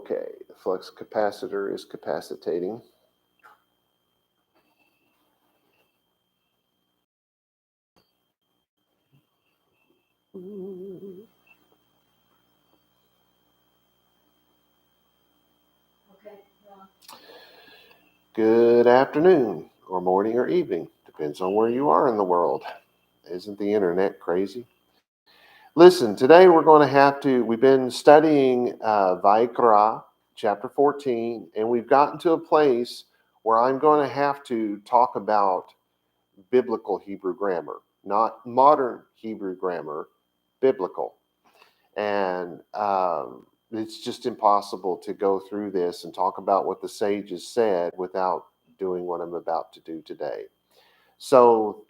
Okay, the flux capacitor is capacitating. Good afternoon, or morning, or evening. Depends on where you are in the world. Isn't the internet crazy? Listen, today we've been studying Vaikra, chapter 14, and we've gotten to a place where I'm going to have to talk about biblical Hebrew grammar, not modern Hebrew grammar, biblical. And it's just impossible to go through this and talk about what the sages said without doing what I'm about to do today. So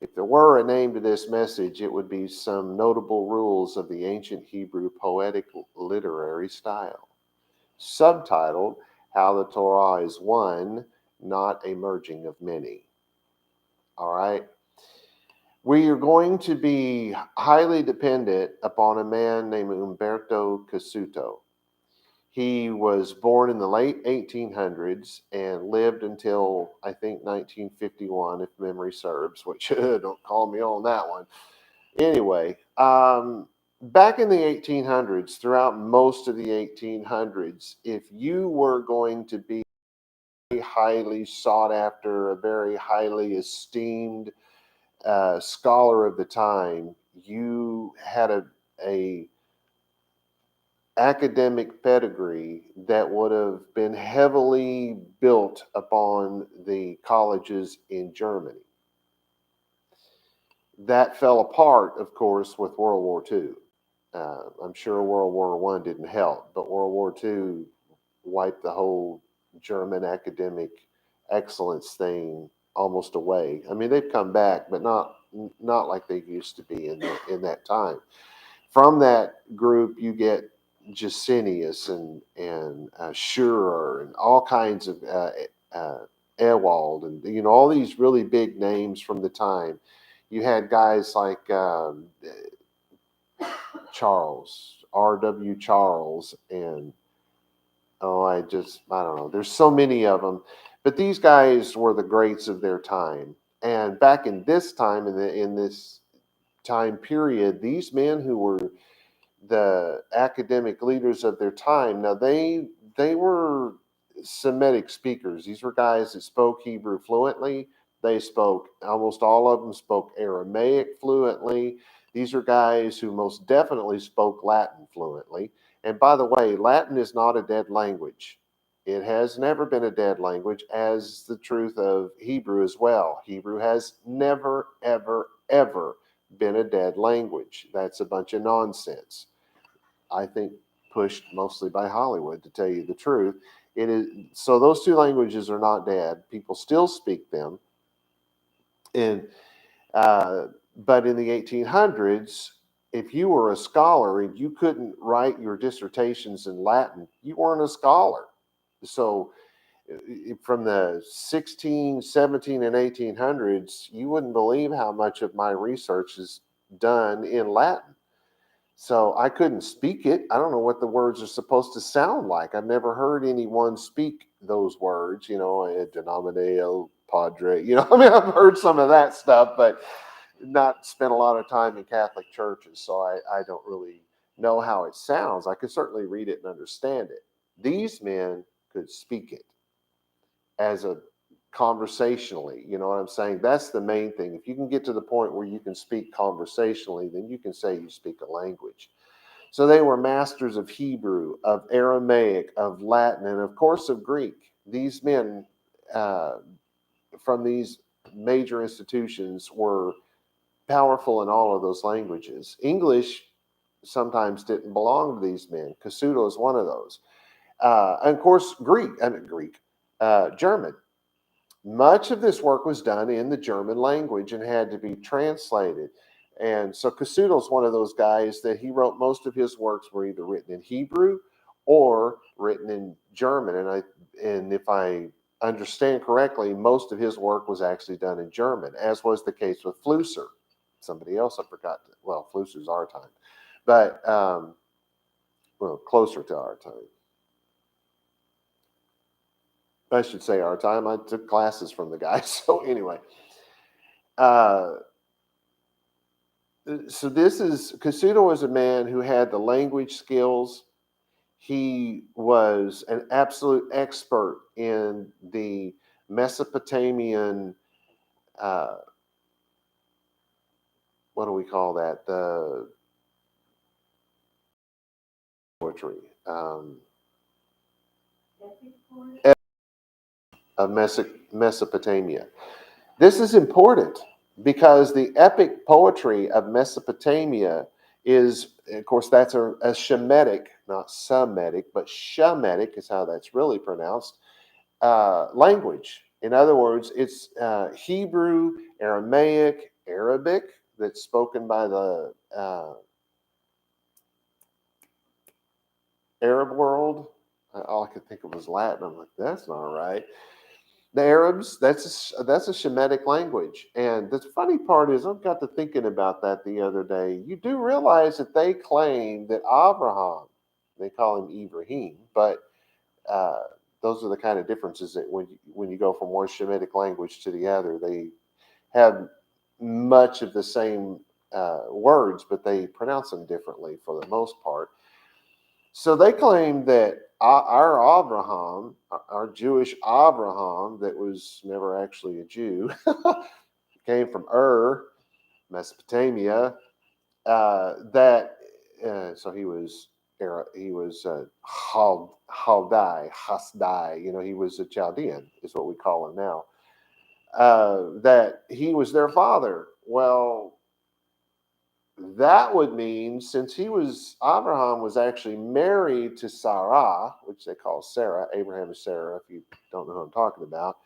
if there were a name to this message, it would be Some Notable Rules of the Ancient Hebrew Poetic Literary Style. Subtitled, How the Torah is One, Not a Merging of Many. All right. We are going to be highly dependent upon a man named Umberto Cassuto. He was born in the late 1800s and lived until, I think, 1951, if memory serves, which don't call me on that one. Anyway, back in the 1800s, throughout most of the 1800s, if you were going to be highly sought after, a very highly esteemed scholar of the time, you had a academic pedigree that would have been heavily built upon the colleges in Germany. That fell apart, of course, with World War II. I'm sure World War I didn't help, but World War II wiped the whole German academic excellence thing almost away. I mean, they've come back, but not like they used to be in that time. From that group, you get Gesenius and Schurer and all kinds of Ewald and all these really big names from the time. You had guys like Charles, R.W. Charles, and I don't know. There's so many of them, but these guys were the greats of their time. And back in this time, in this time period, these men who were the academic leaders of their time, now they were Semitic speakers. These were guys that spoke Hebrew fluently. They spoke, almost all of them spoke Aramaic fluently. These are guys who most definitely spoke Latin fluently. And by the way, Latin is not a dead language. It has never been a dead language, as the truth of Hebrew as well. Hebrew has never, ever, ever been a dead language. That's a bunch of nonsense. I think pushed mostly by Hollywood, to tell you the truth. It is so those two languages are not dead. People still speak them. And but in the 1800s, if you were a scholar and you couldn't write your dissertations in Latin, you weren't a scholar. So from the 16, 17, and 1800s, you wouldn't believe how much of my research is done in Latin. So I couldn't speak it. I don't know what the words are supposed to sound like. I've never heard anyone speak those words, denomineo, padre, I mean, I've heard some of that stuff, but not spent a lot of time in Catholic churches. So I don't really know how it sounds. I could certainly read it and understand it. These men could speak it as a conversationally, you know what I'm saying? That's the main thing. If you can get to the point where you can speak conversationally, then you can say you speak a language. So they were masters of Hebrew, of Aramaic, of Latin, and of course of Greek. These men from these major institutions were powerful in all of those languages. English sometimes didn't belong to these men. Cassuto is one of those. And of course, German. Much of this work was done in the German language and had to be translated. And so Cassuto is one of those guys that he wrote most of his works were either written in Hebrew or written in German. And if I understand correctly, most of his work was actually done in German, as was the case with Flusser. Somebody else I forgot. Flusser's our time, but closer to our time. I should say our time. I took classes from the guy. So anyway, uh, so this is Kasuto was a man who had the language skills. He was an absolute expert in the Mesopotamian. Uh, what do we call that? The poetry of Mesopotamia. This is important because the epic poetry of Mesopotamia is, of course, that's a Shemitic, not Semitic, but Shemitic is how that's really pronounced, language. In other words, it's Hebrew, Aramaic, Arabic that's spoken by the Arab world. All I could think of was Latin. I'm like, that's not right. The Arabs, that's a Shemitic language. And the funny part is, I got to thinking about that the other day. You do realize that they claim that Abraham, they call him Ibrahim, but uh, those are the kind of differences that when you go from one Shemitic language to the other, they have much of the same words, but they pronounce them differently for the most part. So they claim that our Abraham, our Jewish Abraham, that was never actually a Jew, came from Mesopotamia. So he was Hasdai. He was a Chaldean, is what we call him now. That he was their father. Well, that would mean, since Abraham was actually married to Sarah, which they call Sarah, Abraham and Sarah, if you don't know who I'm talking about,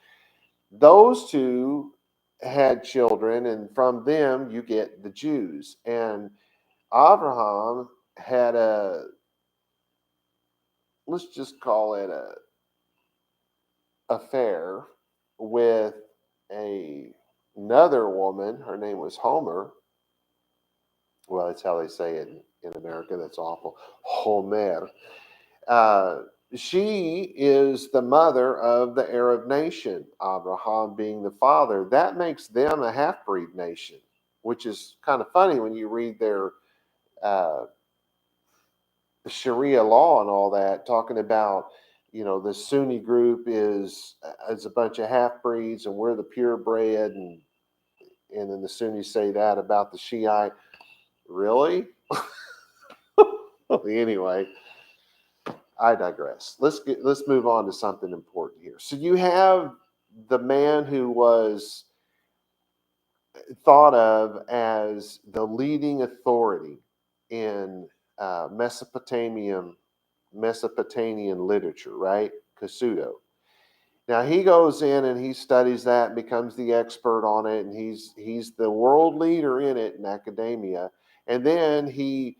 those two had children, and from them you get the Jews. And Abraham had let's just call it a affair with another woman. Her name was Homer. Well, that's how they say it in America. That's awful. Homer. Uh, she is the mother of the Arab nation, Abraham being the father. That makes them a half breed nation, which is kind of funny when you read their uh, Sharia law and all that, talking about, the Sunni group is a bunch of half breeds and we're the purebred, and then the Sunnis say that about the Shiite. Really? Anyway, I digress. Let's move on to something important here. So you have the man who was thought of as the leading authority in Mesopotamian literature, right? Kasuto. Now he goes in and he studies that, becomes the expert on it, and he's the world leader in it in academia. And then he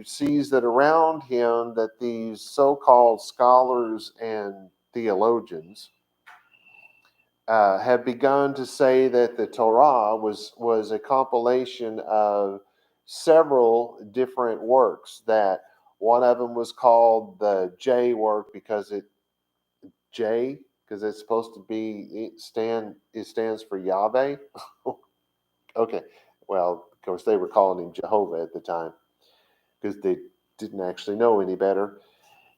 sees that around him that these so-called scholars and theologians have begun to say that the Torah was a compilation of several different works. That one of them was called the J work because it's supposed to be it stands for Yahweh. Okay, well, of course they were calling him Jehovah at the time because they didn't actually know any better.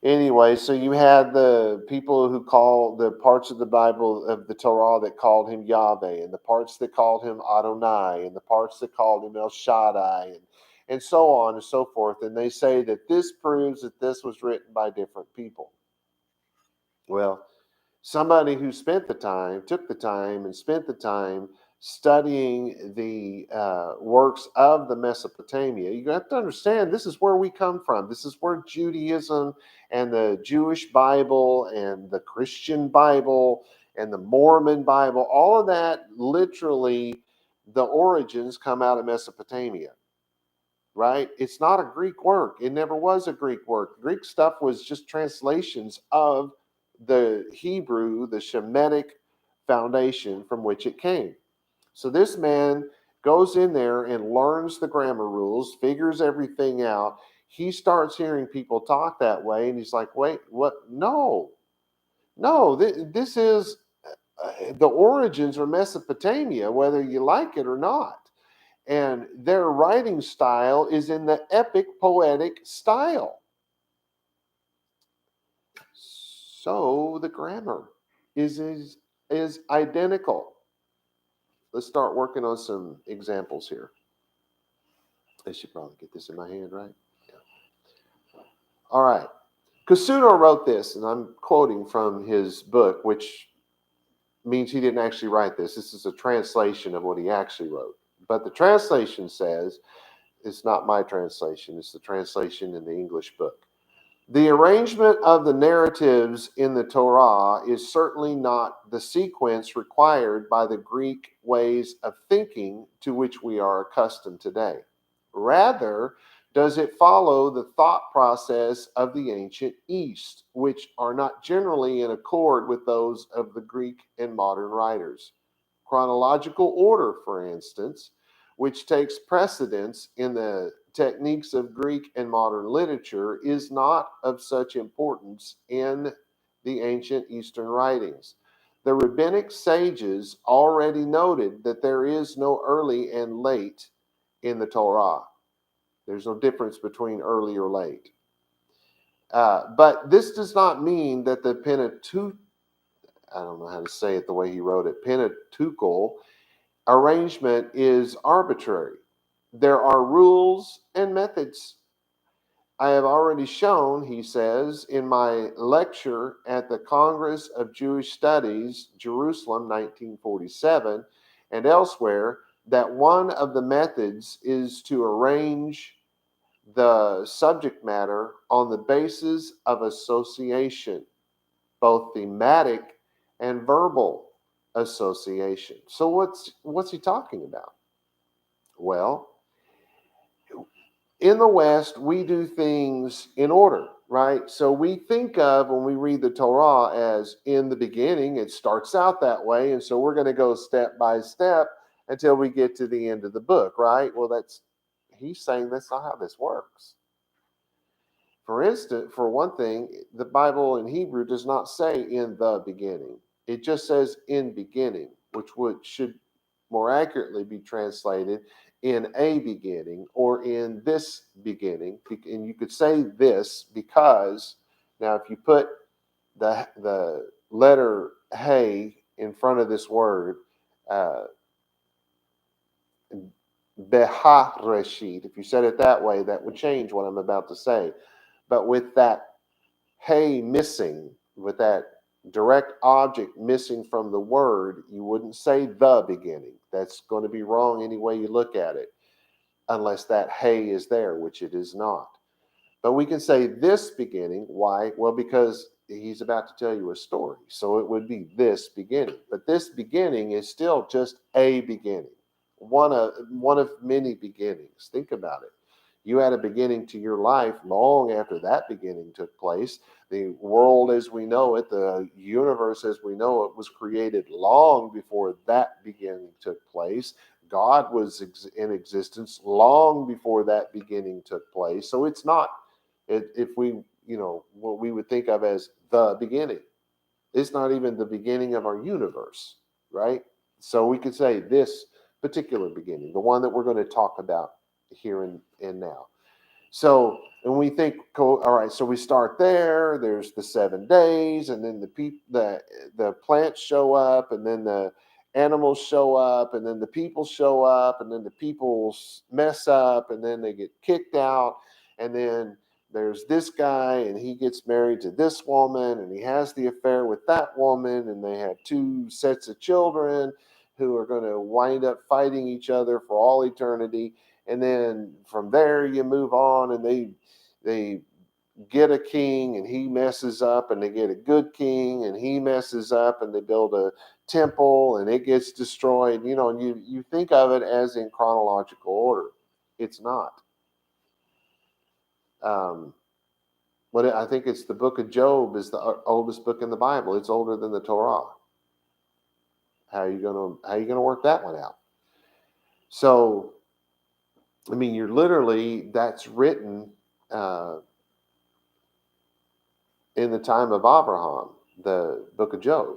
Anyway, so you had the people who call the parts of the Bible of the Torah that called him Yahweh, and the parts that called him Adonai, and the parts that called him El Shaddai, and so on and so forth. And they say that this proves that this was written by different people. Well, somebody who took the time and spent the time studying the works of the Mesopotamia. You have to understand, this is where we come from. This is where Judaism and the Jewish Bible and the Christian Bible and the Mormon Bible, all of that, literally, the origins come out of Mesopotamia, right? It's not a Greek work. It never was a Greek work. Greek stuff was just translations of the Hebrew, the Shemitic foundation from which it came. So this man goes in there and learns the grammar rules, figures everything out. He starts hearing people talk that way, and he's like, wait, what? No. No, this is the origins are Mesopotamia, whether you like it or not. And their writing style is in the epic poetic style. So the grammar is identical. Let's start working on some examples here. I should probably get this in my hand, right? Yeah. All right. Kusuno wrote this, and I'm quoting from his book, which means he didn't actually write this. This is a translation of what he actually wrote. But the translation says, it's not my translation, it's the translation in the English book. The arrangement of the narratives in the Torah is certainly not the sequence required by the Greek ways of thinking to which we are accustomed today. Rather, does it follow the thought process of the ancient East, which are not generally in accord with those of the Greek and modern writers. Chronological order, for instance, which takes precedence in the techniques of Greek and modern literature, is not of such importance in the ancient Eastern writings. The rabbinic sages already noted that there is no early and late in the Torah. There's no difference between early or late. But this does not mean that the Pentateuch, I don't know how to say it the way he wrote it, Pentateuchal arrangement is arbitrary. There are rules and methods. I have already shown, he says, in my lecture at the Congress of Jewish Studies, Jerusalem, 1947, and elsewhere, that one of the methods is to arrange the subject matter on the basis of association, both thematic and verbal association. So what's he talking about? Well, in the West, we do things in order, right? So we think of, when we read the Torah, as in the beginning, it starts out that way. And so we're going to go step by step until we get to the end of the book, right? Well, he's saying that's not how this works. For instance, for one thing, the Bible in Hebrew does not say in the beginning. It just says in beginning, which should more accurately be translated in a beginning or in this beginning. And you could say this because, now if you put the letter hey in front of this word, Behareshit, if you said it that way, that would change what I'm about to say. But with that hey missing, with that direct object missing from the word, you wouldn't say the beginning. That's going to be wrong any way you look at it, unless that hey is there, which it is not. But we can say this beginning. Why? Well, because he's about to tell you a story. So it would be this beginning. But this beginning is still just a beginning, one of many beginnings. Think about it. You had a beginning to your life long after that beginning took place. The world as we know it, the universe as we know it, was created long before that beginning took place. God was in existence long before that beginning took place. So it's not, if we, what we would think of as the beginning. It's not even the beginning of our universe, right? So we could say this particular beginning, the one that we're going to talk about here and now. So, and we think, all right, so we start there. There's the 7 days, and then the plants show up, and then the animals show up, and then the people show up, and then the people mess up, and then they get kicked out, and then there's this guy, and he gets married to this woman, and he has the affair with that woman, and they have 2 sets of children who are going to wind up fighting each other for all eternity. And then from there you move on, and they get a king, and he messes up, and they get a good king, and he messes up, and they build a temple, and it gets destroyed. And you think of it as in chronological order. It's not. But I think it's the book of Job is the oldest book in the Bible. It's older than the Torah. How are you gonna work that one out? So, I mean, that's written in the time of Abraham. the book of Job,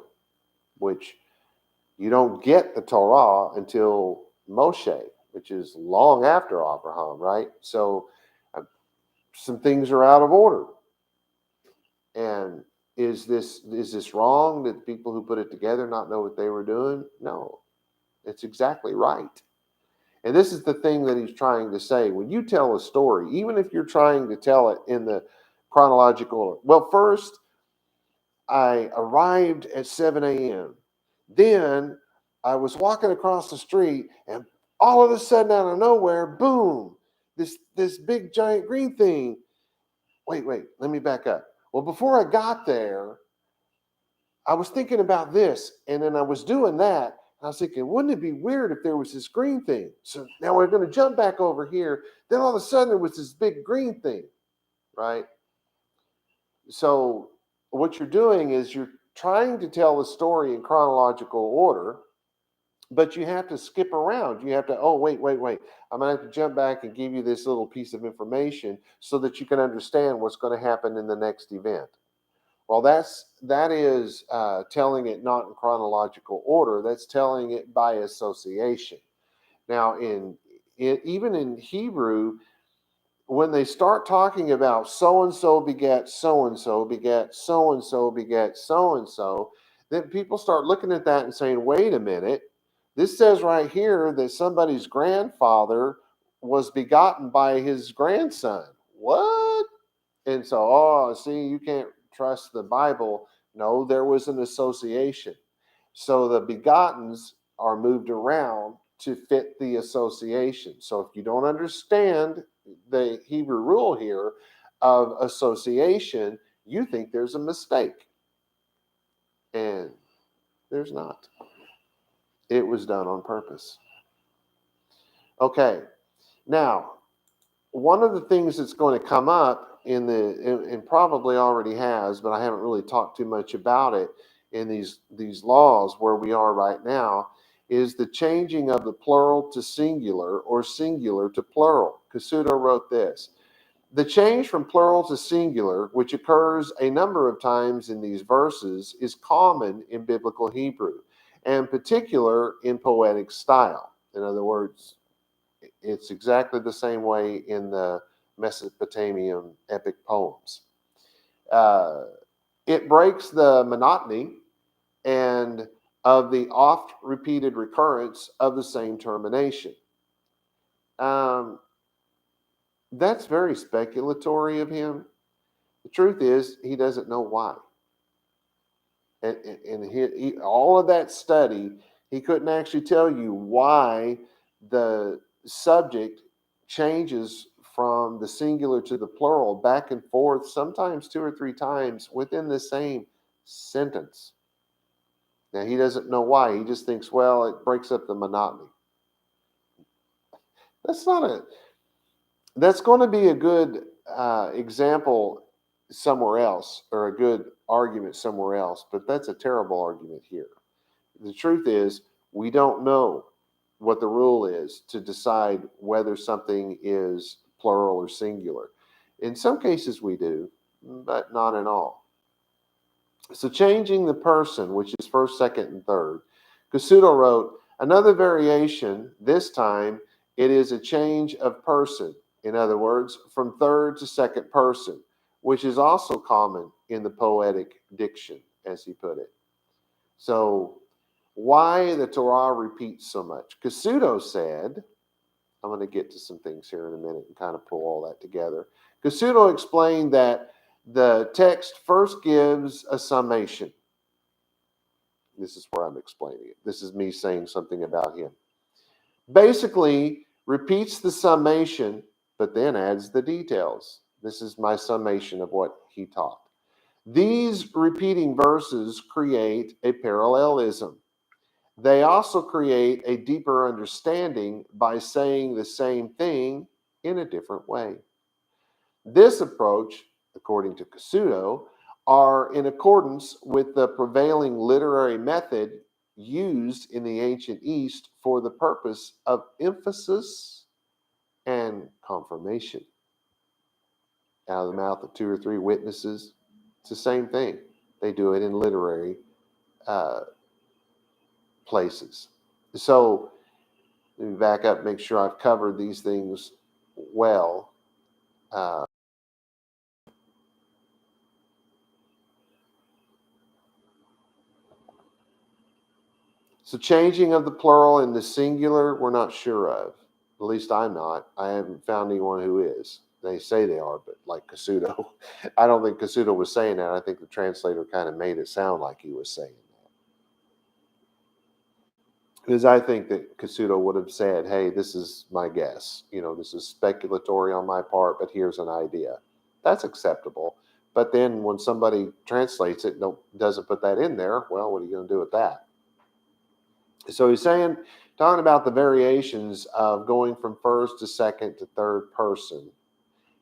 which you don't get the Torah until Moshe, which is long after Abraham, right? So some things are out of order. And is this wrong? Did people who put it together not know what they were doing? No, it's exactly right. And this is the thing that he's trying to say. When you tell a story, even if you're trying to tell it in the chronological order, well, first I arrived at 7 a.m. Then I was walking across the street, and all of a sudden, out of nowhere, boom, this big giant green thing. Wait, let me back up. Well, before I got there, I was thinking about this, and then I was doing that. I was thinking, wouldn't it be weird if there was this green thing? So now we're going to jump back over here. Then all of a sudden, there was this big green thing, right? So what you're doing is you're trying to tell the story in chronological order, but you have to skip around. You have to, oh, wait. I'm going to have to jump back and give you this little piece of information so that you can understand what's going to happen in the next event. Well, that is telling it not in chronological order. That's telling it by association. Now, even in Hebrew, when they start talking about so-and-so begat so-and-so, begat so-and-so, begat so-and-so, then people start looking at that and saying, wait a minute, this says right here that somebody's grandfather was begotten by his grandson. What? And so, see, you can't trust the Bible. No, there was an association. So the begottens are moved around to fit the association. So if you don't understand the Hebrew rule here of association, you think there's a mistake. And there's not. It was done on purpose. Okay. Now, one of the things that's going to come up and probably already has, but I haven't really talked too much about it in these laws where we are right now, is the changing of the plural to singular or singular to plural. Casuto wrote this. The change from plural to singular, which occurs a number of times in these verses, is common in biblical Hebrew, and particular in poetic style. In other words, it's exactly the same way in the Mesopotamian epic poems. It breaks the monotony and of the oft repeated recurrence of the same termination. That's very speculatory of him. The truth is, he doesn't know why. And all of that study, he couldn't actually tell you why the subject changes from the singular to the plural back and forth, sometimes 2 or 3 times within the same sentence. Now, he doesn't know why. He just thinks, well, it breaks up the monotony. That's going to be a good example somewhere else, or a good argument somewhere else, but that's a terrible argument here. The truth is, we don't know what the rule is to decide whether something is plural or singular. In some cases we do, but not in all. So changing the person, which is first, second, and third, Casuto wrote, another variation, this time it is a change of person. In other words, from third to second person, which is also common in the poetic diction, as he put it. So why the Torah repeats so much? Casuto said, I'm going to get to some things here in a minute and kind of pull all that together. Casuto explained that the text first gives a summation. This is where I'm explaining it. This is me saying something about him. Basically, repeats the summation, but then adds the details. This is my summation of what he taught. These repeating verses create a parallelism. They also create a deeper understanding by saying the same thing in a different way. This approach, according to Casuto, are in accordance with the prevailing literary method used in the ancient East for the purpose of emphasis and confirmation. Out of the mouth of 2 or 3 witnesses, it's the same thing. They do it in literary places. So let me back up, make sure I've covered these things well. So changing of the plural in the singular, we're not sure of. At least I'm not. I haven't found anyone who is. They say they are, but like Casuto, I don't think Casuto was saying that. I think the translator kind of made it sound like he was saying that. Because I think that Casuto would have said, hey, this is my guess. This is speculatory on my part, but here's an idea. That's acceptable. But then when somebody translates it, doesn't put that in there, well, what are you going to do with that? So he's talking about the variations of going from first to second to third person,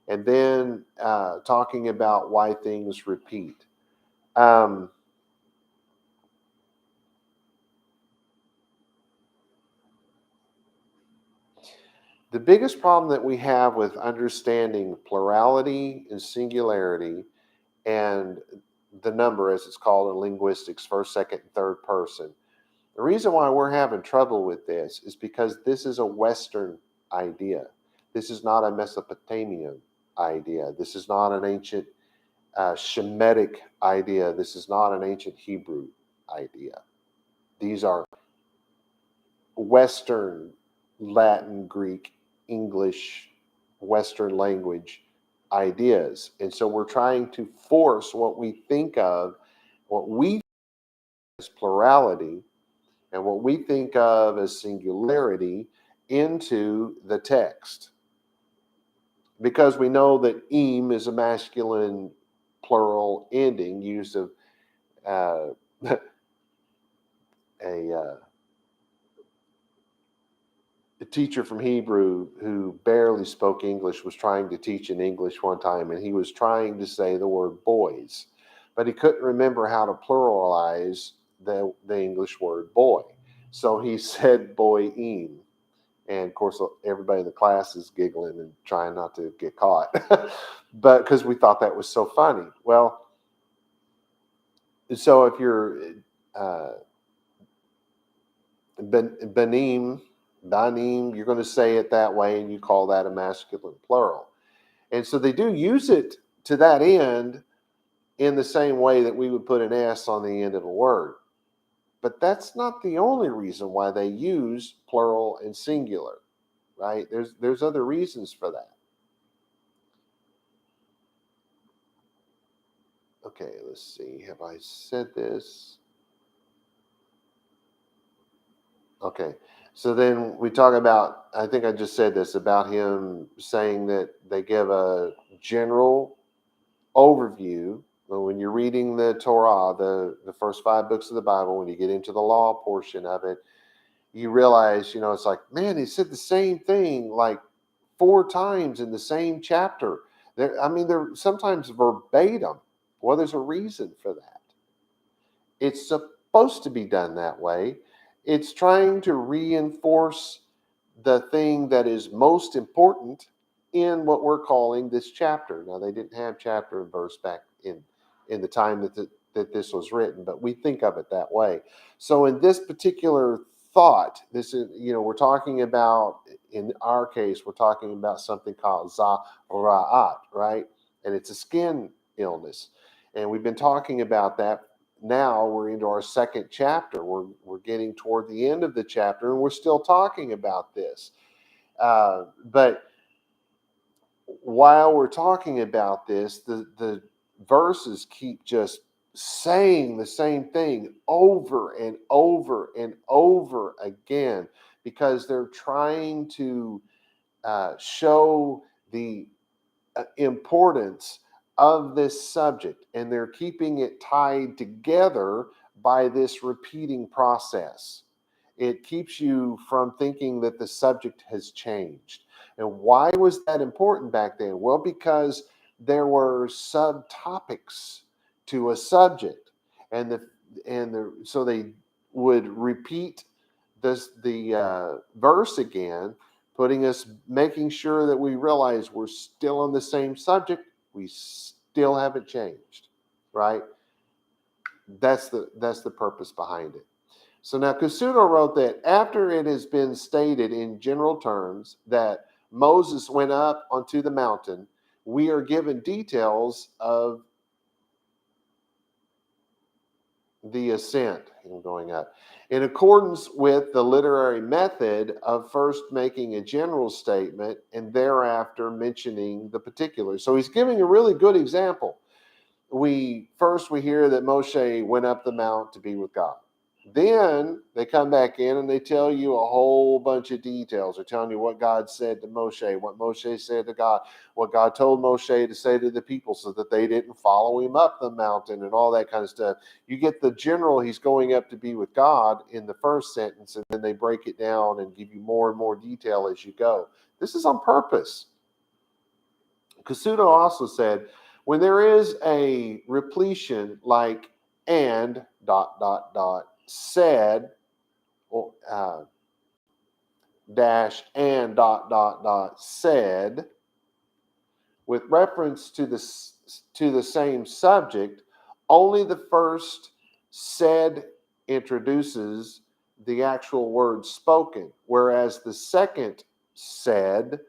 and then talking about why things repeat. The biggest problem that we have with understanding plurality and singularity and the number, as it's called in linguistics, first, second, and third person. The reason why we're having trouble with this is because this is a Western idea. This is not a Mesopotamian idea. This is not an ancient Shemitic idea. This is not an ancient Hebrew idea. These are Western, Latin, Greek, English, Western language ideas. And so we're trying to force what we think of as plurality and what we think of as singularity into the text. Because we know that im is a masculine plural ending used of a teacher from Hebrew who barely spoke English was trying to teach in English one time, and he was trying to say the word boys, but he couldn't remember how to pluralize the English word boy. So he said boyim. And of course, everybody in the class is giggling and trying not to get caught, but because we thought that was so funny. Well, so if you're banim, you're going to say it that way, and you call that a masculine plural. And so they do use it to that end in the same way that we would put an S on the end of a word. But that's not the only reason why they use plural and singular, right? There's other reasons for that. Okay, let's see. Have I said this? Okay. So then we talk about, I think I just said this, about him saying that they give a general overview. When you're reading the Torah, the first 5 books of the Bible, when you get into the law portion of it, you realize, it's like, man, he said the same thing like 4 times in the same chapter. They're sometimes verbatim. Well, there's a reason for that. It's supposed to be done that way. It's trying to reinforce the thing that is most important in what we're calling this chapter. Now, they didn't have chapter and verse back in the time that this was written, but we think of it that way. So in this particular thought, this is, we're talking about, in our case, we're talking about something called Zara'at, right? And it's a skin illness. And we've been talking about that. Now we're into our second chapter. We're getting toward the end of the chapter, and we're still talking about this. But while we're talking about this, the verses keep just saying the same thing over and over and over again, because they're trying to show the importance of this subject, and they're keeping it tied together by this repeating process. It keeps you from thinking that the subject has changed. And why was that important back then? Well, because there were subtopics to a subject, so they would repeat the verse again, making sure that we realize we're still on the same subject. We still haven't changed, right? That's the purpose behind it. So now Kusuno wrote that after it has been stated in general terms that Moses went up onto the mountain, we are given details of the ascent and going up, in accordance with the literary method of first making a general statement and thereafter mentioning the particulars. So he's giving a really good example. We hear that Moshe went up the mount to be with God. Then they come back in and they tell you a whole bunch of details. They're telling you what God said to Moshe, what Moshe said to God, what God told Moshe to say to the people so that they didn't follow him up the mountain and all that kind of stuff. You get the general, he's going up to be with God in the first sentence, and then they break it down and give you more and more detail as you go. This is on purpose. Kusuno also said, when there is a repletion like and ... said dash and ... said with reference to the same subject, only the first said introduces the actual word spoken, whereas the second said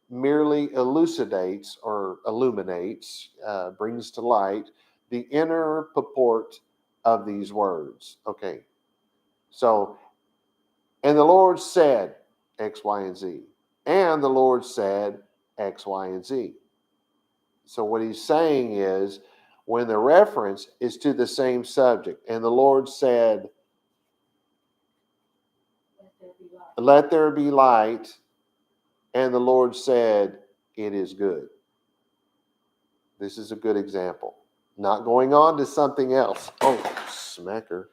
merely elucidates or illuminates, brings to light the inner purport of these words. Okay, so, and the Lord said X, Y, and Z. And the Lord said X, Y, and Z. So what he's saying is, when the reference is to the same subject, and the Lord said, let there be light, and the Lord said, it is good. This is a good example. Not going on to something else. Oh, smacker.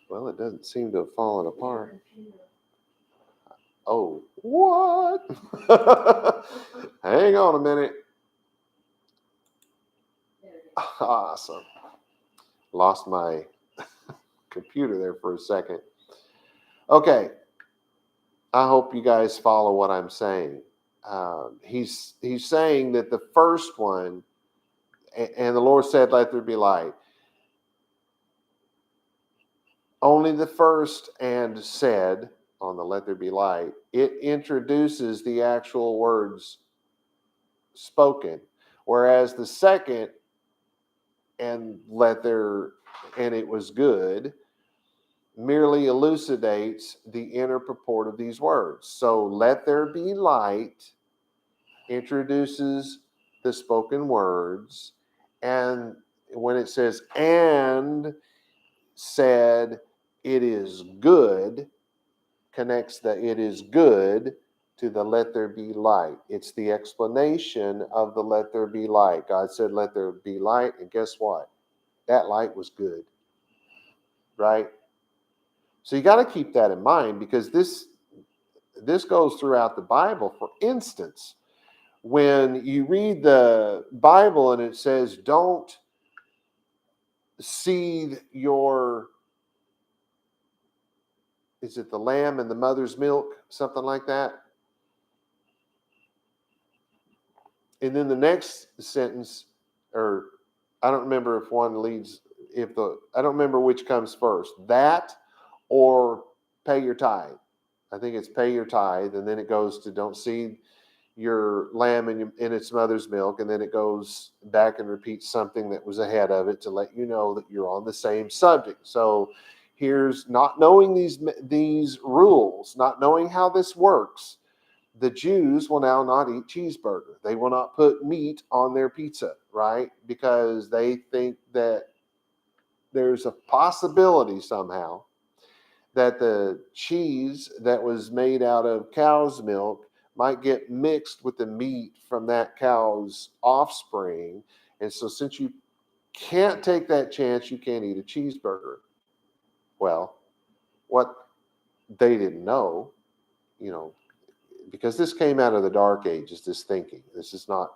Well, it doesn't seem to have fallen apart. Oh, what? Hang on a minute. Awesome. Lost my computer there for a second. Okay. I hope you guys follow what I'm saying. He's saying that the first one, and the Lord said, let there be light. Only the first and said on the let there be light, it introduces the actual words spoken. Whereas the second and it was good merely elucidates the inner purport of these words. So let there be light introduces the spoken words, and when it says and said it is good, connects the it is good to the let there be light. It's the explanation of the let there be light. God said let there be light, and guess what? That light was good. Right? So you got to keep that in mind, because this goes throughout the Bible. For instance, when you read the Bible and it says, don't seethe your, is it the lamb and the mother's milk? Something like that. And then the next sentence, or I don't remember if one leads, I don't remember which comes first, that or pay your tithe. I think it's pay your tithe, and then it goes to don't seethe your lamb in its mother's milk, and then it goes back and repeats something that was ahead of it to let you know that you're on the same subject. So here's not knowing these rules, not knowing how this works. The Jews will now not eat cheeseburger. They will not put meat on their pizza, right? Because they think that there's a possibility somehow that the cheese that was made out of cow's milk might get mixed with the meat from that cow's offspring. And so since you can't take that chance, you can't eat a cheeseburger. Well, what they didn't know, because this came out of the dark ages, this thinking. This is not,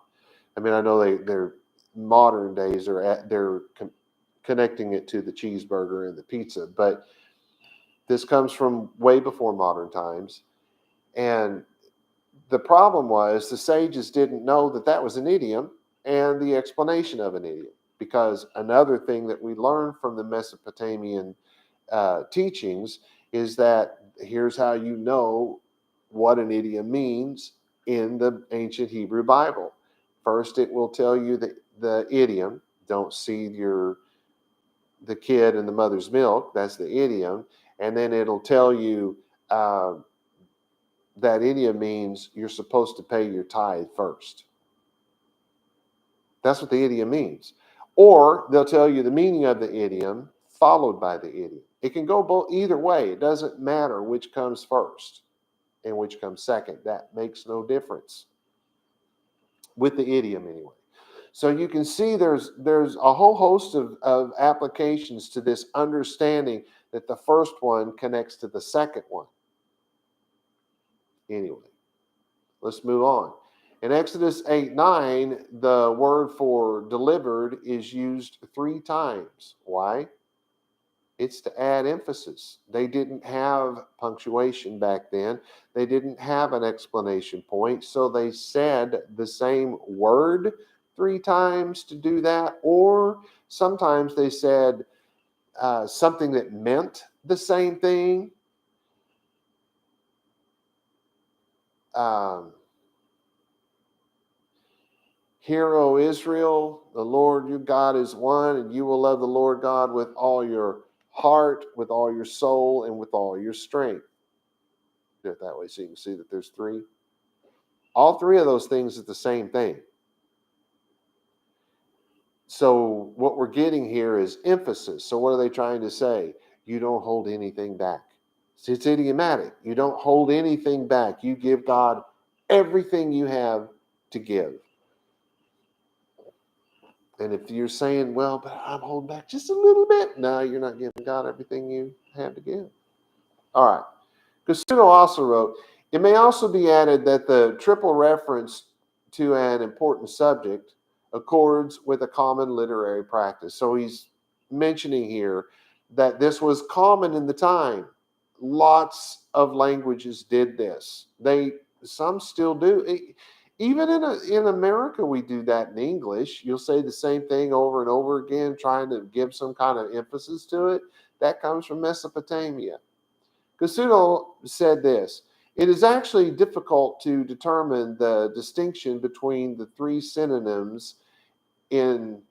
I know they're modern days, they're connecting it to the cheeseburger and the pizza, but this comes from way before modern times. And the problem was the sages didn't know that was an idiom, and the explanation of an idiom. Because another thing that we learn from the Mesopotamian teachings is that here's how you know what an idiom means in the ancient Hebrew Bible. First, it will tell you the idiom. Don't seethe the kid in the mother's milk. That's the idiom. And then it'll tell you that idiom means you're supposed to pay your tithe first. That's what the idiom means. Or they'll tell you the meaning of the idiom followed by the idiom. It can go either way. It doesn't matter which comes first and which comes second. That makes no difference with the idiom anyway. So you can see there's a whole host of applications to this understanding that the first one connects to the second one. Anyway, let's move on. In Exodus 8:9, the word for delivered is used 3 times. Why? It's to add emphasis. They didn't have punctuation back then. They didn't have an explanation point. So they said the same word 3 times to do that. Or sometimes they said something that meant the same thing. Hear, O Israel, the Lord your God is one, and you will love the Lord God with all your heart, with all your soul, and with all your strength. Do it that way so you can see that there's 3. All 3 of those things are the same thing. So what we're getting here is emphasis. So what are they trying to say? You don't hold anything back. It's idiomatic. You don't hold anything back. You give God everything you have to give. And if you're saying, well, but I'm holding back just a little bit, no, you're not giving God everything you have to give. All right. Casuno also wrote, it may also be added that the triple reference to an important subject accords with a common literary practice. So he's mentioning here that this was common in the time. Lots of languages did this. Some still do. Even in America, we do that in English. You'll say the same thing over and over again, trying to give some kind of emphasis to it. That comes from Mesopotamia. Casuno said this, it is actually difficult to determine the distinction between the 3 synonyms in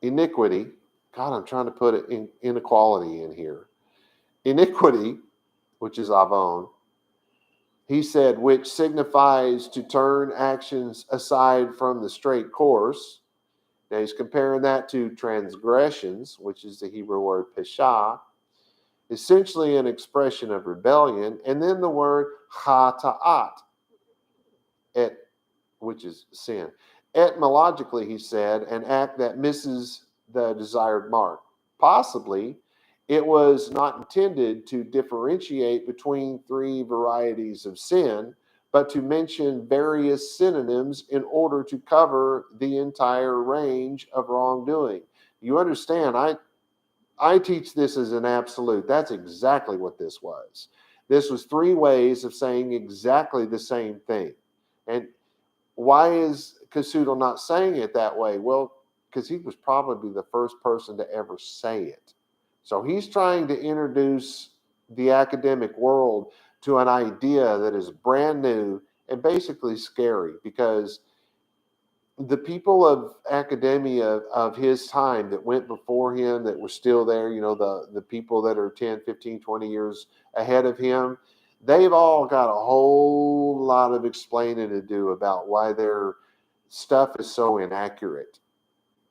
iniquity. God, I'm trying to put it in inequality in here. Iniquity, which is avon, he said, which signifies to turn actions aside from the straight course. Now he's comparing that to transgressions, which is the Hebrew word pesha, essentially an expression of rebellion, and then the word chata'at, which is sin. Etymologically, he said, an act that misses the desired mark. Possibly, it was not intended to differentiate between 3 varieties of sin, but to mention various synonyms in order to cover the entire range of wrongdoing. You understand, I teach this as an absolute. That's exactly what this was. This was 3 ways of saying exactly the same thing. And why is Casuno not saying it that way? Well, because he was probably the first person to ever say it. So he's trying to introduce the academic world to an idea that is brand new and basically scary, because the people of academia of his time that went before him, that were still there, the people that are 10, 15, 20 years ahead of him, they've all got a whole lot of explaining to do about why their stuff is so inaccurate.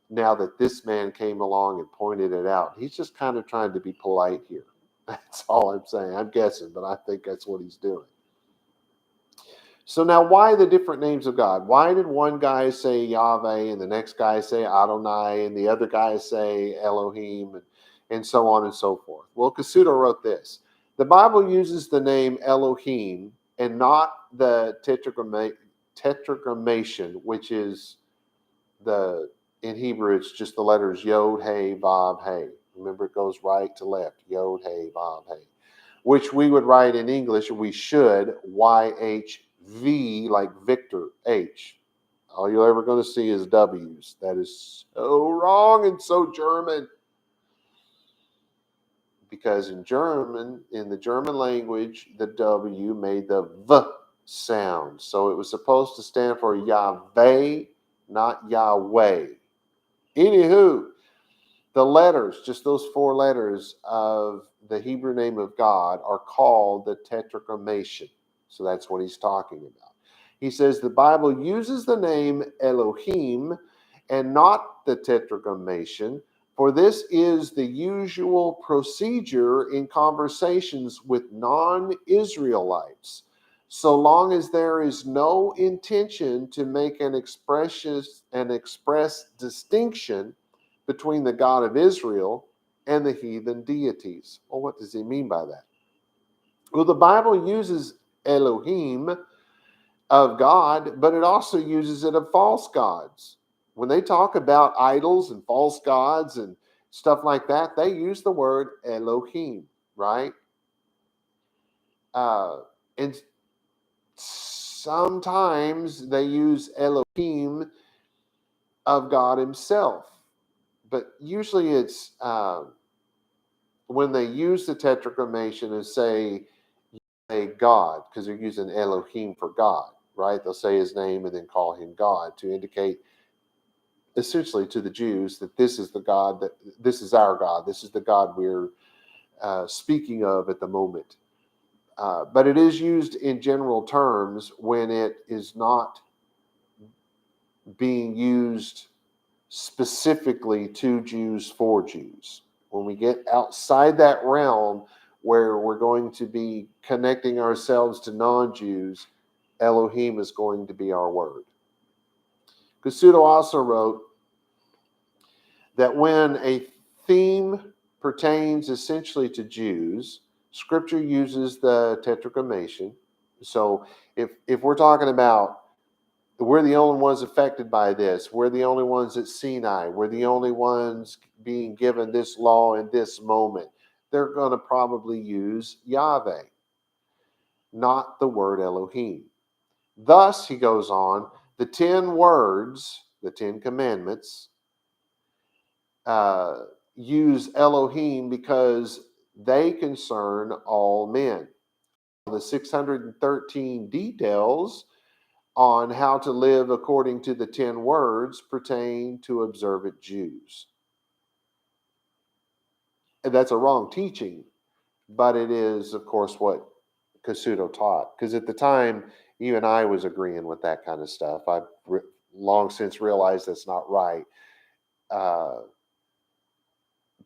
Now that this man came along and pointed it out, he's just kind of trying to be polite here. That's all I'm saying. I'm guessing, but I think that's what he's doing. So now, why the different names of God? Why did one guy say Yahweh and the next guy say Adonai and the other guy say Elohim and so on and so forth? Well, Casuno wrote this. The Bible uses the name Elohim and not the tetragrammaton, which is in Hebrew, it's just the letters Yod, Hey, Vav, Hey. Remember, it goes right to left. Yod, Hey, Vav, Hey. Which we would write in English, or we should, YHVH. V like Victor, H. All you're ever going to see is W's. That is so wrong and so German. Because in German, in the German language, the W made the V sound. So it was supposed to stand for Yahweh, not Yahweh. Anywho, the letters, just those 4 letters of the Hebrew name of God, are called the tetragrammaton. So that's what he's talking about. He says the Bible uses the name Elohim and not the tetragrammaton, for this is the usual procedure in conversations with non-Israelites, so long as there is no intention to make an express distinction between the God of Israel and the heathen deities. Well, what does he mean by that? Well, the Bible uses Elohim of God, but it also uses it of false gods. When they talk about idols and false gods and stuff like that, they use the word Elohim, right? And sometimes they use Elohim of God himself. But usually it's when they use the tetragrammaton and say a God, because they're using Elohim for God, right? They'll say his name and then call him God to indicate essentially to the Jews that this is the God, that this is our God, this is the God we're speaking of at the moment. But it is used in general terms when it is not being used specifically to Jews for Jews. When we get outside that realm where we're going to be connecting ourselves to non-Jews, Elohim is going to be our word. Cassuto also wrote that when a theme pertains essentially to Jews, Scripture uses the tetragrammaton. So if we're talking about we're the only ones affected by this, we're the only ones at Sinai, we're the only ones being given this law in this moment, they're going to probably use Yahweh, not the word Elohim. Thus, he goes on, the 10 words, the 10 commandments, use Elohim because they concern all men. The 613 details on how to live according to the 10 words pertain to observant Jews. And that's a wrong teaching, but it is, of course, what Cassuto taught. Because at the time, even I was agreeing with that kind of stuff. I've long since realized that's not right.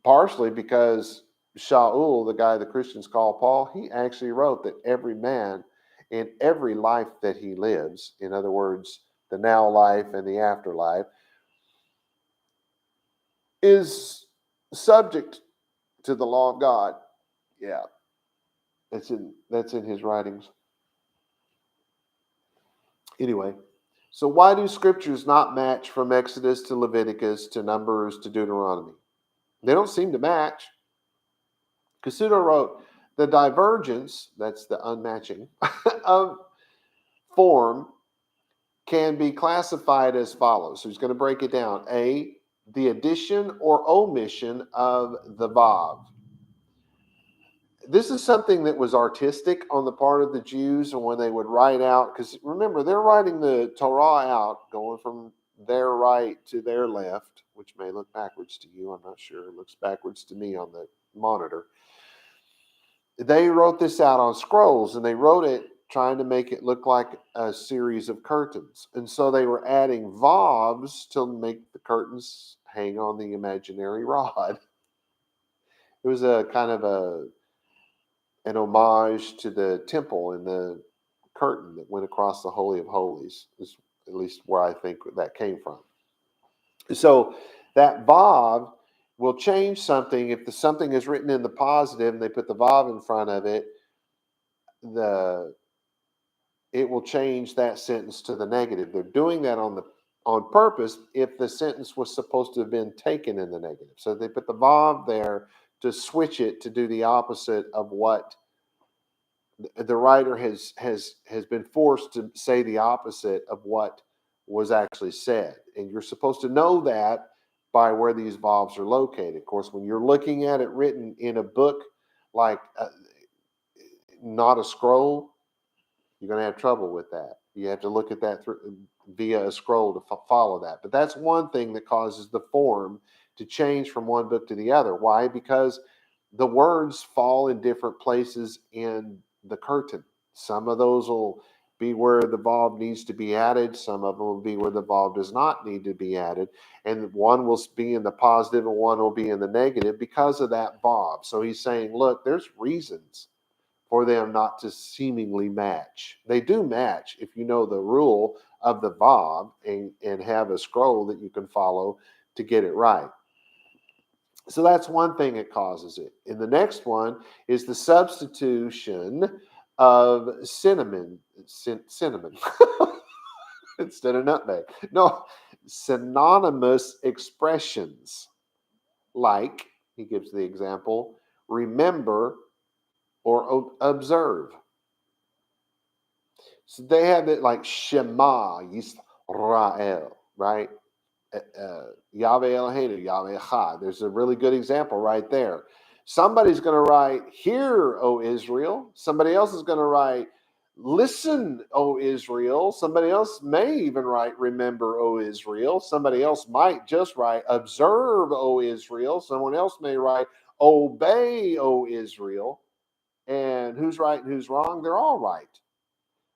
Partially because Shaul, the guy the Christians call Paul, he actually wrote that every man in every life that he lives, in other words, the now life and the afterlife, is subject to the law of God. Yeah, that's in his writings. Anyway, so why do scriptures not match from Exodus to Leviticus to Numbers to Deuteronomy? They don't seem to match. Cassuto wrote, the divergence, that's the unmatching, of form can be classified as follows. So he's going to break it down. A, the addition or omission of the vav. This is something that was artistic on the part of the Jews, and when they would write out, because remember, they're writing the Torah out, going from their right to their left, which may look backwards to you. I'm not sure. It looks backwards to me on the monitor. They wrote this out on scrolls, and they wrote it trying to make it look like a series of curtains. And so they were adding vavs to make the curtains hang on the imaginary rod. It was a kind of an homage to the temple and the curtain that went across the Holy of Holies, is at least where I think that came from. So that vav will change something. If the something is written in the positive and they put the vav in front of it, it will change that sentence to the negative. They're doing that on purpose if the sentence was supposed to have been taken in the negative. So they put the vav there to switch it to do the opposite of what the writer has been forced to say the opposite of what was actually said. And you're supposed to know that by where these vowels are located. Of course, when you're looking at it written in a book like not a scroll, you're going to have trouble with that. You have to look at that via a scroll to follow that. But that's one thing that causes the form to change from one book to the other. Why? Because the words fall in different places in the curtain. Some of those will be where the vowel needs to be added. Some of them will be where the vowel does not need to be added. And one will be in the positive and one will be in the negative because of that vowel. So he's saying, look, there's reasons for them not to seemingly match. They do match if you know the rule of the vowel and have a scroll that you can follow to get it right. So that's one thing that causes it. And the next one is the substitution of cinnamon instead of nutmeg. No, synonymous expressions like, he gives the example, remember or observe. So they have it like Shema Yisrael, right? Yahweh Eloheinu, Yahweh Echad. There's a really good example right there. Somebody's going to write, hear, O Israel. Somebody else is going to write, listen, O Israel. Somebody else may even write, remember, O Israel. Somebody else might just write, observe, O Israel. Someone else may write, obey, O Israel. And who's right and who's wrong? They're all right.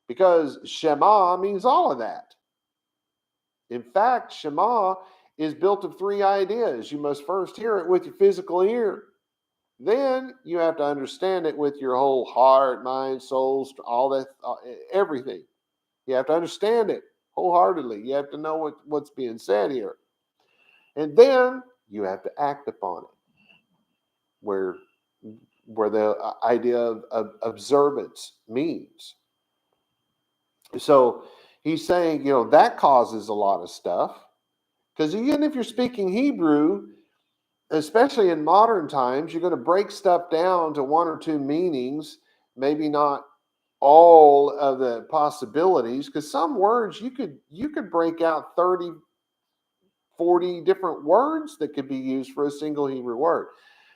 Because Shema means all of that. In fact, Shema is built of three ideas. You must first hear it with your physical ear. Then you have to understand it with your whole heart, mind, soul, all that, everything. You have to understand it wholeheartedly. You have to know what's being said here. And then you have to act upon it. Where the idea of observance means. So he's saying, that causes a lot of stuff. Because even if you're speaking Hebrew, especially in modern times, you're going to break stuff down to one or two meanings, maybe not all of the possibilities, because some words you could break out 30, 40 different words that could be used for a single Hebrew word.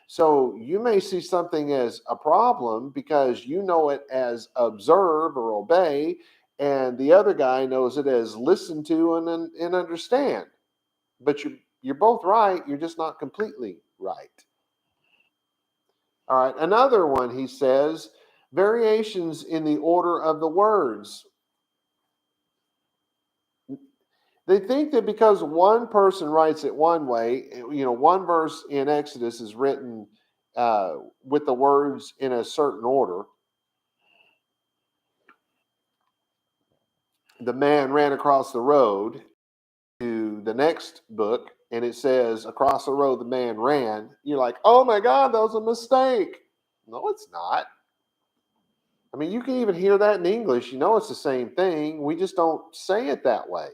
So you may see something as a problem because you know it as observe or obey, and the other guy knows it as listen to and understand. But you're both right. You're just not completely right. All right. Another one, he says, variations in the order of the words. They think that because one person writes it one way, one verse in Exodus is written with the words in a certain order. The man ran across the road to the next book, and it says, across the road, the man ran. You're like, oh my God, that was a mistake. No, it's not. I mean, you can even hear that in English. It's the same thing. We just don't say it that way.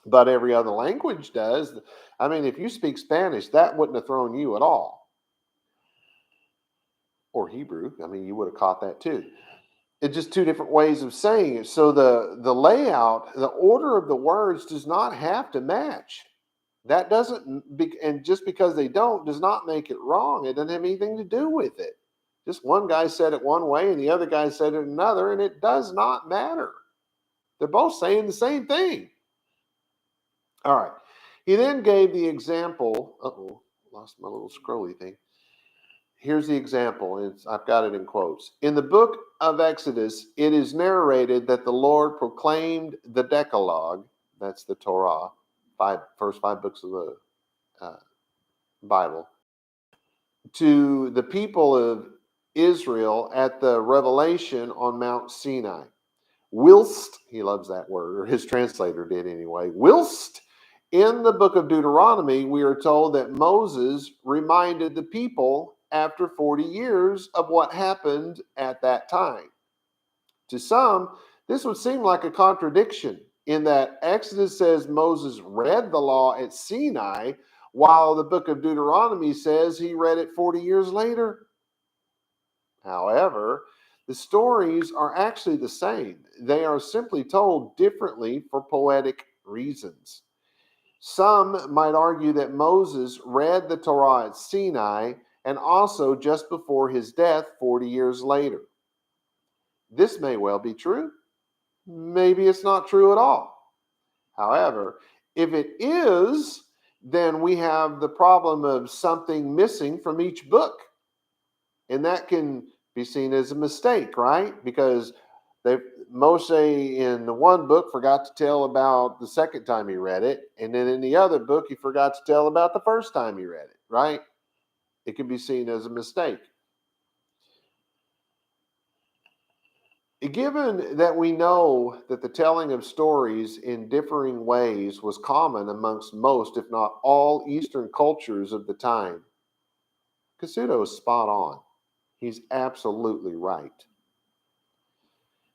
But every other language does. I mean, if you speak Spanish, that wouldn't have thrown you at all. Or Hebrew. I mean, you would have caught that too. It's just two different ways of saying it. So the layout, the order of the words does not have to match. That doesn't, and just because they don't does not make it wrong. It doesn't have anything to do with it. Just one guy said it one way and the other guy said it another, and it does not matter. They're both saying the same thing. All right. He then gave the example. Lost my little scrolly thing. Here's the example. I've got it in quotes. In the book of Exodus, it is narrated that the Lord proclaimed the Decalogue, that's the Torah, first five books of the Bible, to the people of Israel at the revelation on Mount Sinai. Whilst, he loves that word, or his translator did anyway, whilst in the book of Deuteronomy, we are told that Moses reminded the people after 40 years of what happened at that time. To some, this would seem like a contradiction in that Exodus says Moses read the law at Sinai, while the book of Deuteronomy says he read it 40 years later. However, The stories are actually the same. They are simply told differently for poetic reasons. Some might argue that Moses read the Torah at Sinai and also just before his death 40 years later. This may well be true. Maybe it's not true at all. However, if it is, then we have the problem of something missing from each book. And that can be seen as a mistake, right? Because Moshe in the one book forgot to tell about the second time he read it, and then in the other book he forgot to tell about the first time he read it, right? It can be seen as a mistake. Given that we know that the telling of stories in differing ways was common amongst most, if not all, Eastern cultures of the time, Cassuto is spot on. He's absolutely right.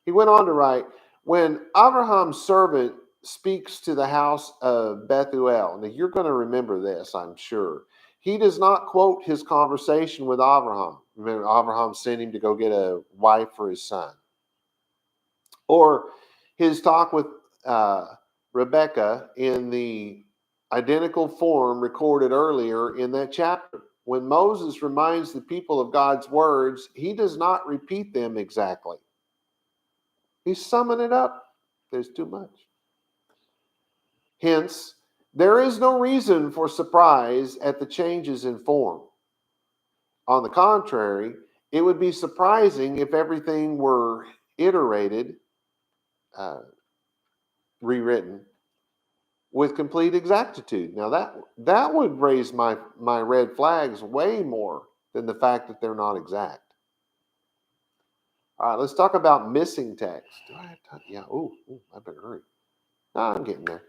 He went on to write, when Abraham's servant speaks to the house of Bethuel, now you're going to remember this, I'm sure. He does not quote his conversation with Abraham. Remember, Abraham sent him to go get a wife for his son. Or his talk with Rebekah in the identical form recorded earlier in that chapter. When Moses reminds the people of God's words, he does not repeat them exactly. He's summing it up. There's too much. Hence, there is no reason for surprise at the changes in form. On the contrary, it would be surprising if everything were iterated, rewritten, with complete exactitude. Now that would raise my red flags way more than the fact that they're not exact. All right, let's talk about missing text. Do I have time? Yeah. I better hurry. No, I'm getting there.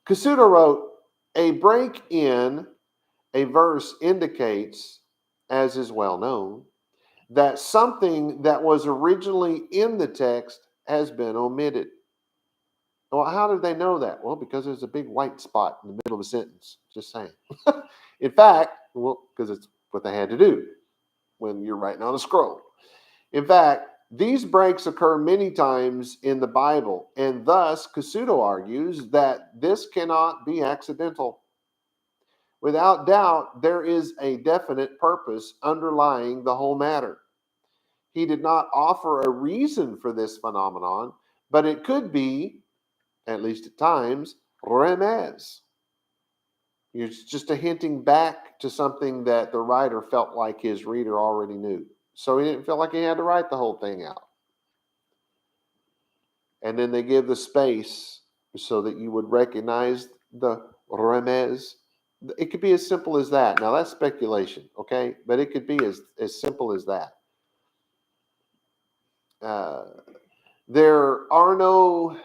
Cassuto wrote, a break in a verse indicates, as is well known, that something that was originally in the text has been omitted. Well, how did they know that? Well, because there's a big white spot in the middle of a sentence. Just saying. In fact, well, because it's what they had to do when you're writing on a scroll. In fact, these breaks occur many times in the Bible, and thus Cassuto argues that this cannot be accidental. Without doubt, there is a definite purpose underlying the whole matter. He did not offer a reason for this phenomenon, but it could be, at least at times, remez. It's just a hinting back to something that the writer felt like his reader already knew. So he didn't feel like he had to write the whole thing out. And then they give the space so that you would recognize the remez. It could be as simple as that. Now that's speculation, okay? But it could be as simple as that. There are no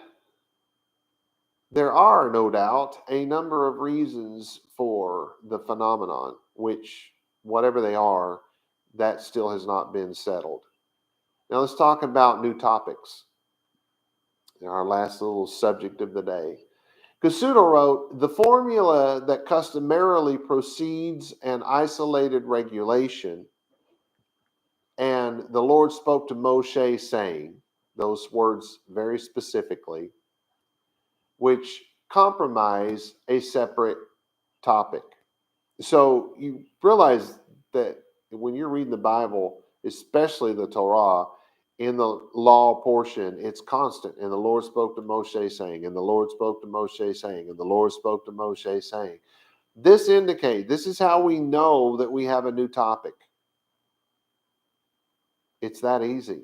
doubt a number of reasons for the phenomenon, which, whatever they are, that still has not been settled. Now let's talk about new topics. Our last little subject of the day. Cassuto wrote, the formula that customarily precedes an isolated regulation, and the Lord spoke to Moshe saying, those words very specifically, which compromise a separate topic. So you realize that when you're reading the Bible, especially the Torah, in the law portion, it's constant. And the Lord spoke to Moshe saying, and the Lord spoke to Moshe saying, and the Lord spoke to Moshe saying. This is how we know that we have a new topic. It's that easy.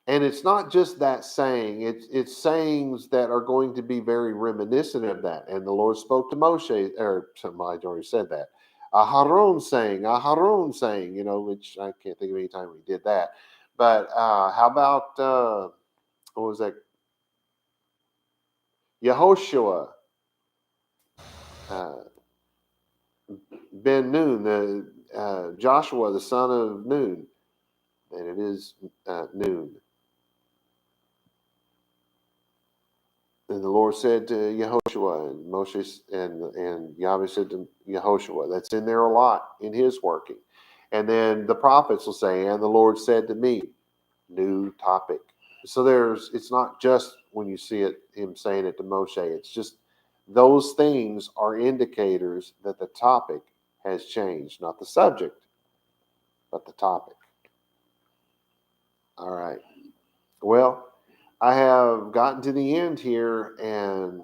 And it's not just that saying, it's sayings that are going to be very reminiscent of that. And the Lord spoke to Moshe, or somebody already said that. Aharon saying, which I can't think of any time we did that. But how about, what was that? Yehoshua ben Nun, Joshua, the son of Nun. And it is Nun. And the Lord said to Yehoshua, and Moshe and Yahweh said to Yehoshua. That's in there a lot in his working. And then the prophets will say, and the Lord said to me. new topic. So it's not just when you see it, him saying it to Moshe, it's just those things are indicators that the topic has changed, not the subject, but the topic. All right. Well, I have gotten to the end here, and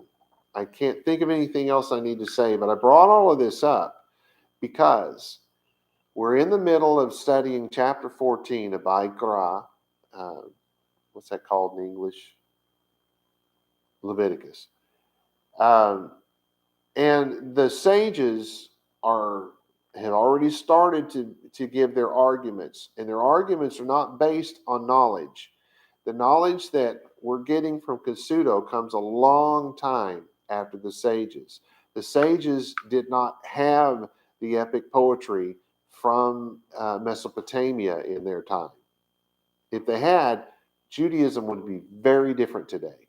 I can't think of anything else I need to say, but I brought all of this up because we're in the middle of studying chapter 14 of Vayikra. What's that called in English? Leviticus. And the sages had already started to give their arguments, and their arguments are not based on knowledge. The knowledge that we're getting from Kasuto comes a long time after the sages. The sages did not have the epic poetry from Mesopotamia in their time. If they had, Judaism would be very different today.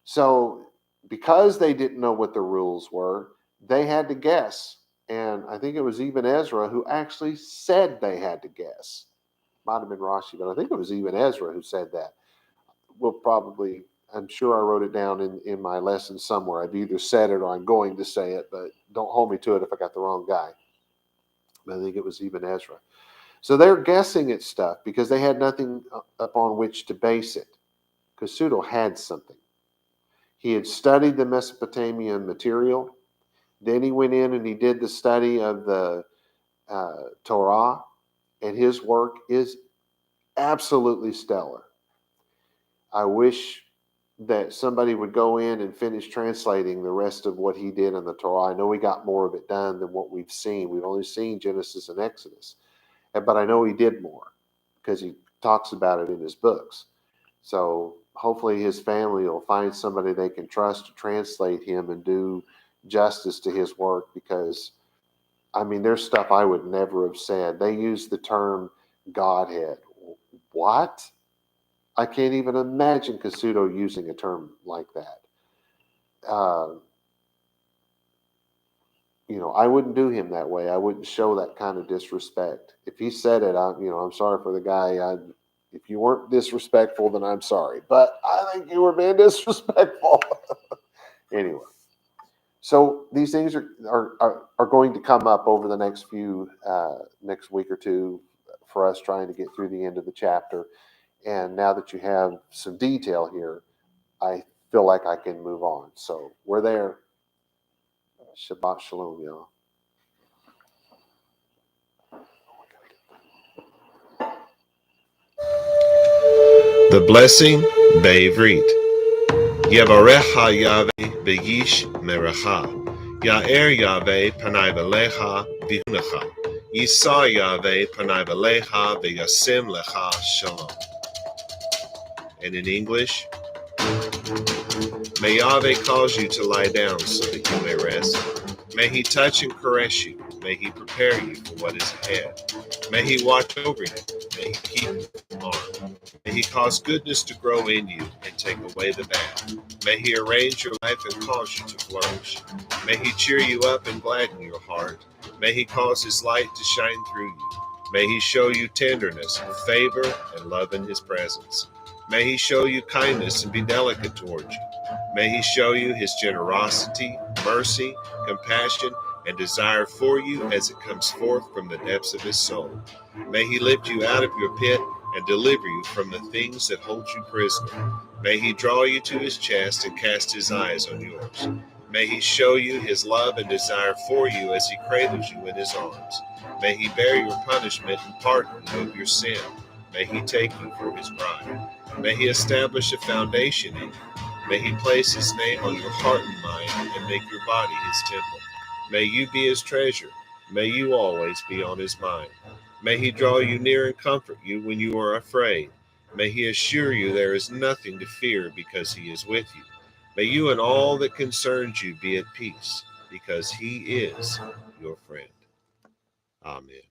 So because they didn't know what the rules were, they had to guess. And I think it was even Ezra who actually said they had to guess. Might have been Rashi, but I think it was even Ezra who said that. I'm sure I wrote it down in my lesson somewhere. I've either said it or I'm going to say it, but don't hold me to it if I got the wrong guy. But I think it was even Ezra. So they're guessing at stuff because they had nothing upon which to base it. Kasuto had something. He had studied the Mesopotamian material. Then he went in and he did the study of the Torah, and his work is absolutely stellar. I wish that somebody would go in and finish translating the rest of what he did in the Torah. I know he got more of it done than what we've seen. We've only seen Genesis and Exodus, but I know he did more because he talks about it in his books. So hopefully his family will find somebody they can trust to translate him and do justice to his work, because I mean, there's stuff I would never have said. They use the term Godhead. What? I can't even imagine Kasuto using a term like that. I wouldn't do him that way. I wouldn't show that kind of disrespect. If he said it, I'm sorry for the guy. If you weren't disrespectful, then I'm sorry. But I think you were being disrespectful. Anyway. So these things are going to come up over the next week or two for us trying to get through the end of the chapter. And now that you have some detail here, I feel like I can move on. So we're there. Shabbat Shalom, y'all. The blessing, Be'ivrit. Yevarecha Yahweh Beyish Merecha. Ya'er Yahweh Panai Velecha Vihunecha. Yisa Yahweh Panai Velecha Veyasim Lecha Shalom. And in English, may Yahweh cause you to lie down so that you may rest. May he touch and caress you. May he prepare you for what is ahead. May he watch over you. May he keep you from harm. May he cause goodness to grow in you and take away the bad. May he arrange your life and cause you to flourish. May he cheer you up and gladden your heart. May he cause his light to shine through you. May he show you tenderness, favor, and love in his presence. May he show you kindness and be delicate towards you. May he show you his generosity, mercy, compassion, and desire for you as it comes forth from the depths of his soul. May he lift you out of your pit and deliver you from the things that hold you prisoner. May he draw you to his chest and cast his eyes on yours. May he show you his love and desire for you as he cradles you in his arms. May he bear your punishment and pardon you of your sin. May he take you for his bride. May he establish a foundation in you. May he place his name on your heart and mind and make your body his temple. May you be his treasure. May you always be on his mind. May he draw you near and comfort you when you are afraid. May he assure you there is nothing to fear because he is with you. May you and all that concerns you be at peace because he is your friend. Amen.